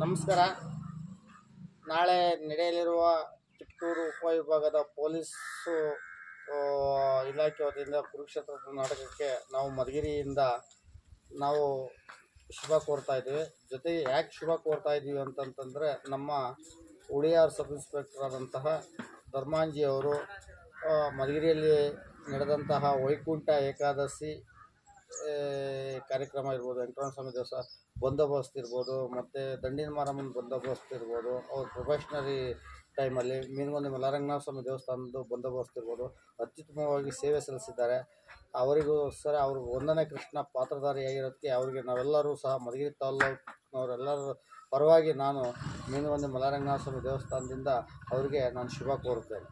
ನಮಸ್ಕಾರ. ನಾಳೆ ನಡೆಯಲಿರುವ ಕಿತ್ತೂರು ಉಪವಿಭಾಗದ ಪೊಲೀಸು ಇಲಾಖೆ ವತಿಯಿಂದ ಕುರುಕ್ಷೇತ್ರದ ನಾಟಕಕ್ಕೆ ನಾವು ಮಧುಗಿರಿಯಿಂದ ನಾವು ಶುಭ ಕೋರ್ತಾ ಇದ್ದೀವಿ. ಜೊತೆಗೆ ಯಾಕೆ ಶುಭ ಕೋರ್ತಾ ಇದ್ದೀವಿ ಅಂತಂತಂದರೆ, ನಮ್ಮ ಉಳಿಯಾರ್ ಸಬ್ ಇನ್ಸ್ಪೆಕ್ಟರ್ ಆದಂತಹ ಧರ್ಮಾಂಜಿಯವರು ಮಧುಗಿರಿಯಲ್ಲಿ ನಡೆದಂತಹ ವೈಕುಂಠ ಏಕಾದಶಿ ಕಾರ್ಯಕ್ರಮ ಇರ್ಬೋದು, ವೆಂಕಟರಮಣ ಸ್ವಾಮಿ ದೇವಸ್ಥಾನ ಬಂದೋಬಸ್ತ್ ಇರ್ಬೋದು, ಮತ್ತು ದಂಡಿನ ಮಾರಮ್ಮನ ಬಂದೋಬಸ್ತ್ ಇರ್ಬೋದು, ಅವ್ರ ಪ್ರೊಫೆಷ್ನರಿ ಟೈಮಲ್ಲಿ ಮೀನಗುಂದಿ ಮಲ್ಲರಂಗನಾಥ ಸ್ವಾಮಿ ದೇವಸ್ಥಾನದ್ದು ಬಂದೋಬಸ್ತ್ ಇರ್ಬೋದು, ಅತ್ಯುತ್ತಮವಾಗಿ ಸೇವೆ ಸಲ್ಲಿಸಿದ್ದಾರೆ. ಅವರಿಗೋಸ್ಕರ ಅವರು 1ನೇ ಕೃಷ್ಣ ಪಾತ್ರಧಾರಿಯಾಗಿರೋದಕ್ಕೆ ಅವರಿಗೆ ನಾವೆಲ್ಲರೂ ಸಹ ಮಧುಗಿರಿ ತಾಲ್ಲೂಕಿನವರೆಲ್ಲರ ಪರವಾಗಿ ನಾನು ಮೀನಗುಂದಿ ಮಲ್ಲರಂಗನಾಥ ಸ್ವಾಮಿ ದೇವಸ್ಥಾನದಿಂದ ಅವರಿಗೆ ನಾನು ಶುಭ ಕೋರುತ್ತೇನೆ.